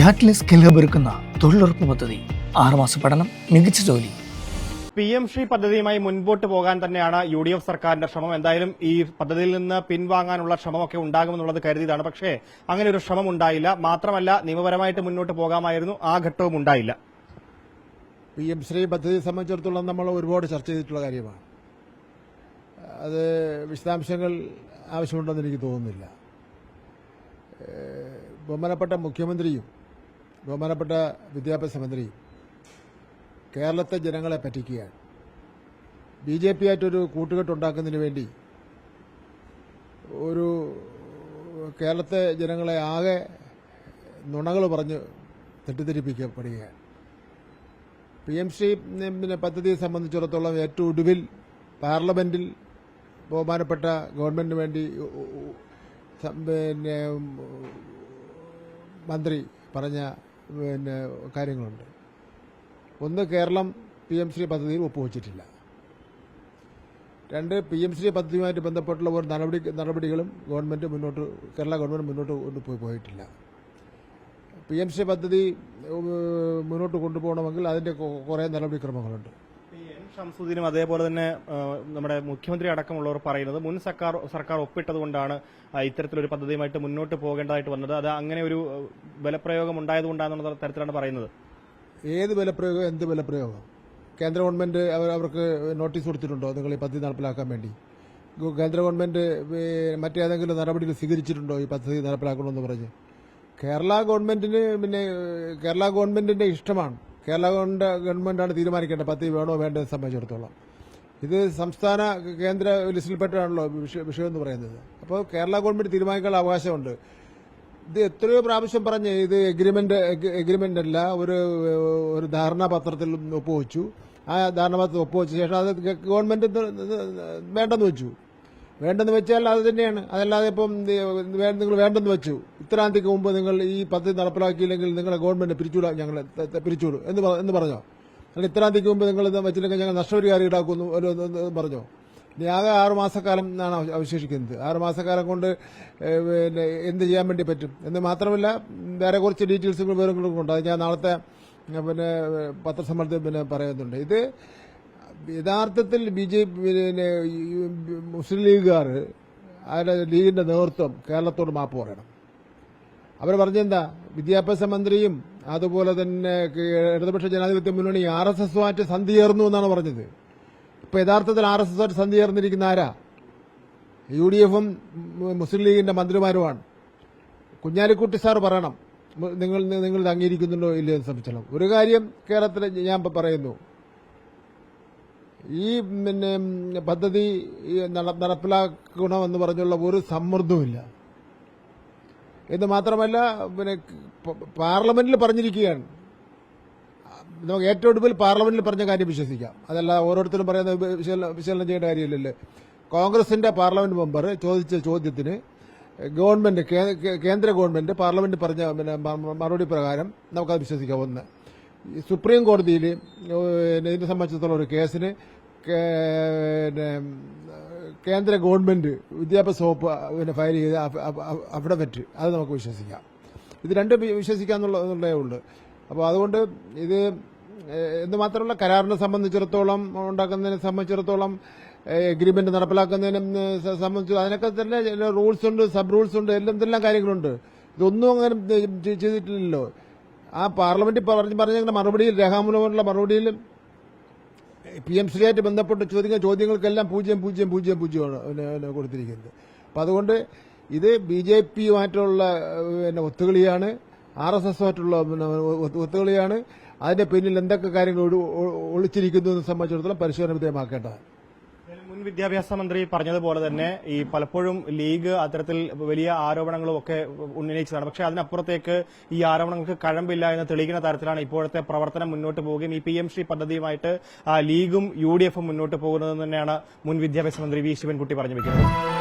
ക്യാറ്റ്ലി skill hub ഒരുക്കുന്ന തൊഴിലുറപ്പ് പദ്ധതി 6 മാസ പഠനം, മികച്ച ജോലി. PM ശ്രീ പദ്ധതിയുമായി മുൻപോട്ട് പോകാൻ തന്നെയാണ് UDF സർക്കാരിന്റെ ശ്രമം. എന്തായാലും ഈ പദ്ധതിയിൽ നിന്ന് പിൻവാങ്ങാനുള്ള ശ്രമമൊക്കെ ഉണ്ടാകുമെന്നുള്ളത് കരുതിയതാണ്. പക്ഷേ അങ്ങനെ ഒരു ശ്രമം ഉണ്ടായില്ല. മാത്രമല്ല, നിയമപരമായിട്ട് മുന്നോട്ട് പോകാമായിരുന്നു, ആ ഘട്ടവും ഉണ്ടായില്ല. PM ശ്രീ പദ്ധതിയെ സംബന്ധിച്ചിടത്തോളം നമ്മൾ ഒരുപാട് ചർച്ച ചെയ്തിട്ടുള്ള കാര്യമാണ്. അത് വിശദാംശങ്ങൾ ആവശ്യമുണ്ടെന്ന് എനിക്ക് തോന്നുന്നില്ല. ബഹുമാനപ്പെട്ട മുഖ്യമന്ത്രിയും ബഹുമാനപ്പെട്ട വിദ്യാഭ്യാസ മന്ത്രിയും കേരളത്തെ ജനങ്ങളെ പറ്റിക്കുകയാണ്. BJP ആയിട്ടൊരു കൂട്ടുകെട്ടുണ്ടാക്കുന്നതിന് വേണ്ടി ഒരു കേരളത്തെ ജനങ്ങളെ ആകെ നുണകൾ പറഞ്ഞ് തെറ്റിദ്ധരിപ്പിക്കപ്പെടുകയാണ്. PM ശ്രീ പദ്ധതിയെ സംബന്ധിച്ചിടത്തോളം ഏറ്റവും ഒടുവിൽ പാർലമെന്റിൽ ബഹുമാനപ്പെട്ട ഗവൺമെന്റിന് വേണ്ടി മന്ത്രി പറഞ്ഞ കാര്യങ്ങളുണ്ട്. ഒന്ന്, കേരളം PM ശ്രീ പദ്ധതിയിൽ ഒപ്പുവച്ചിട്ടില്ല. രണ്ട്, PM ശ്രീ പദ്ധതിയുമായിട്ട് ബന്ധപ്പെട്ടുള്ള ഒരു നടപടികളും കേരള ഗവൺമെന്റ് മുന്നോട്ട് കൊണ്ടുപോയിട്ടില്ല. PM ശ്രീ പദ്ധതി മുന്നോട്ട് കൊണ്ടുപോകണമെങ്കിൽ അതിന്റെ കുറെ നടപടിക്രമങ്ങളുണ്ട്. ഷംസുദ്ദീനും അതേപോലെ തന്നെ നമ്മുടെ മുഖ്യമന്ത്രി അടക്കമുള്ളവർ പറയുന്നത് മുൻ സർക്കാർ ഒപ്പിട്ടതുകൊണ്ടാണ് ഇത്തരത്തിലൊരു പദ്ധതിയുമായിട്ട് മുന്നോട്ട് പോകേണ്ടതായിട്ട് വന്നത്. അത് അങ്ങനെ ഒരു ബലപ്രയോഗം ഉണ്ടായതുകൊണ്ടാണെന്നുള്ള തരത്തിലാണ് പറയുന്നത്. ഏത് ബലപ്രയോഗം, എന്ത് ബലപ്രയോഗം? കേന്ദ്ര ഗവൺമെന്റ് അവർക്ക് നോട്ടീസ് കൊടുത്തിട്ടുണ്ടോ നിങ്ങൾ ഈ പദ്ധതി നടപ്പിലാക്കാൻ വേണ്ടി? കേന്ദ്ര ഗവൺമെന്റ് മറ്റേതെങ്കിലും നടപടികൾ സ്വീകരിച്ചിട്ടുണ്ടോ ഈ പദ്ധതി നടപ്പിലാക്കണമെന്ന് പറഞ്ഞ്? കേരള ഗവൺമെന്റിന്റെ ഇഷ്ടമാണ്. കേരള ഗവൺമെന്റാണ് തീരുമാനിക്കേണ്ടത് പദ്ധതി വേണോ വേണ്ടത് സംബന്ധിച്ചിടത്തോളം. ഇത് സംസ്ഥാന കേന്ദ്ര ലിസ്റ്റിൽപ്പെട്ടാണല്ലോ വിഷയം എന്ന് പറയുന്നത്. അപ്പോൾ കേരള ഗവൺമെന്റ് തീരുമാനിക്കാനുള്ള അവകാശമുണ്ട്. ഇത് എത്രയോ പ്രാവശ്യം പറഞ്ഞ് ഇത് എഗ്രിമെന്റ് അല്ല, ഒരു ധാരണാപത്രത്തിൽ ഒപ്പുവെച്ചു. ആ ധാരണാപത്രത്തിൽ ഒപ്പുവെച്ച ശേഷം അത് ഗവൺമെന്റ് വേണ്ടെന്ന് വെച്ചാൽ അത് തന്നെയാണ്. അതല്ലാതെ ഇപ്പം നിങ്ങൾ വേണ്ടെന്ന് വെച്ചു, ഇത്രാം തീയതിക്ക് മുമ്പ് നിങ്ങൾ ഈ പദ്ധതി നടപ്പിലാക്കിയില്ലെങ്കിൽ നിങ്ങളെ ഗവൺമെന്റ് പിരിച്ചുവിടും എന്ന് പറഞ്ഞോ? അല്ലെങ്കിൽ ഇത്രാം തീയതിക്ക് മുമ്പ് നിങ്ങൾ വെച്ചില്ലെങ്കിൽ ഞങ്ങൾ നഷ്ടപരിഹാരം ഈടാക്കുന്നു പറഞ്ഞോ? ഇനി ആകെ 6 മാസക്കാലം ആണ് അവശേഷിക്കുന്നത്. 6 മാസക്കാലം കൊണ്ട് എന്ത് ചെയ്യാൻ വേണ്ടി പറ്റും എന്ന് മാത്രമല്ല, വേറെ കുറച്ച് ഡീറ്റെയിൽസും വിവരങ്ങളും ഉണ്ട്. അത് ഞാൻ നാളത്തെ പത്രസമ്മേളനത്തിൽ പറയുന്നുണ്ട്. ഇത് യഥാർത്ഥത്തിൽ BJP മുസ്ലിം ലീഗുകാർ, അതിന്റെ ലീഗിന്റെ നേതൃത്വം കേരളത്തോട് മാപ്പ് പറയണം. അവർ പറഞ്ഞെന്താ, വിദ്യാഭ്യാസ മന്ത്രിയും അതുപോലെ തന്നെ ഇടതുപക്ഷ ജനാധിപത്യ മുന്നണി RSSുമായിട്ട് സന്ധി ചേർന്നു എന്നാണ് പറഞ്ഞത്. ഇപ്പൊ യഥാർത്ഥത്തിൽ RSSുമായിട്ട് സന്ധി ചേർന്നിരിക്കുന്ന ആരാ? UDFും മുസ്ലിം ലീഗിന്റെ മന്ത്രിമാരുമാണ്. കുഞ്ഞാലിക്കുട്ടി സാർ പറയണം നിങ്ങൾ അംഗീകരിക്കുന്നുണ്ടോ ഇല്ലയെന്ന് സംബന്ധിച്ചോളം. ഒരു കാര്യം കേരളത്തിൽ ഞാൻ പറയുന്നു, ഈ പദ്ധതി നടപ്പിലാക്കണമെന്ന് പറഞ്ഞുള്ള ഒരു സമ്മർദ്ദവുമില്ല. എന്ന് മാത്രമല്ല, പാർലമെന്റിൽ പറഞ്ഞിരിക്കുകയാണ്. നമുക്ക് ഏറ്റവും ഒടുവിൽ പാർലമെന്റിൽ പറഞ്ഞ കാര്യം വിശ്വസിക്കാം. അതല്ല ഓരോരുത്തരും പറയുന്ന വിശകലനം ചെയ്യേണ്ട കാര്യമില്ലല്ലോ. കോൺഗ്രസിന്റെ പാർലമെന്റ് മെമ്പർ ചോദിച്ച ചോദ്യത്തിന് കേന്ദ്ര ഗവൺമെന്റ് പാർലമെന്റ് പറഞ്ഞ മറുപടി പ്രകാരം നമുക്കത് വിശ്വസിക്കാം. ഒന്ന്, സുപ്രീം കോടതിയിൽ ഇതിനെ സംബന്ധിച്ചിടത്തോളം ഒരു കേസിന് കേന്ദ്ര ഗവൺമെന്റ് വിദ്യാഭ്യാസ വകുപ്പ് ഫയൽ ചെയ്ത അഫിഡവിറ്റ്, അത് നമുക്ക് വിശ്വസിക്കാം. ഇത് രണ്ടും വിശ്വസിക്കാന്നുള്ളതേ ഉള്ളൂ. അപ്പോൾ അതുകൊണ്ട് ഇത് എന്ന് മാത്രമല്ല, കരാറിനെ സംബന്ധിച്ചിടത്തോളം ഉണ്ടാക്കുന്നതിനെ സംബന്ധിച്ചിടത്തോളം എഗ്രിമെന്റ് നടപ്പിലാക്കുന്നതിനെ സംബന്ധിച്ച് അതിനൊക്കെ തന്നെ റൂൾസ് ഉണ്ട്, സബ് റൂൾസ് ഉണ്ട്, എന്തെല്ലാം കാര്യങ്ങളുണ്ട്. ഇതൊന്നും അങ്ങനെ ചെയ്തിട്ടില്ലല്ലോ. ആ പാർലമെന്റിൽ പറഞ്ഞ മറുപടിയിൽ, രേഖാമൂലമുള്ള മറുപടിയിൽ PM ശ്രീയായിട്ട് ബന്ധപ്പെട്ട് ചോദ്യങ്ങൾക്കെല്ലാം 000 കൊടുത്തിരിക്കുന്നത്. അപ്പം അതുകൊണ്ട് ഇത് BJPയുമായിട്ടുള്ള ഒത്തുകളിയാണ്, RSSുമായിട്ടുള്ള ഒത്തുകളിയാണ്. അതിന്റെ പിന്നിൽ എന്തൊക്കെ കാര്യങ്ങൾ ഒളിച്ചിരിക്കുന്നു എന്ന് സംബന്ധിച്ചിടത്തോളം പരിശോധന വിധേയമാക്കേണ്ടതാണ്. മുൻ വിദ്യാഭ്യാസ മന്ത്രി പറഞ്ഞതുപോലെ തന്നെ ഈ പലപ്പോഴും ലീഗ് അത്തരത്തിൽ വലിയ ആരോപണങ്ങളും ഒക്കെ ഉന്നയിച്ചതാണ്. പക്ഷേ അതിനപ്പുറത്തേക്ക് ഈ ആരോപണങ്ങൾക്ക് കഴമ്പില്ല എന്ന് തെളിയിക്കുന്ന തരത്തിലാണ് ഇപ്പോഴത്തെ പ്രവർത്തനം മുന്നോട്ട് പോവുകയും ഈ PM ശ്രീ പദ്ധതിയുമായിട്ട് ലീഗും UDFും മുന്നോട്ട് പോകുന്നതെന്ന് തന്നെയാണ് മുൻ വിദ്യാഭ്യാസ മന്ത്രി V. ശിവൻകുട്ടി പറഞ്ഞു വെക്കുന്നത്.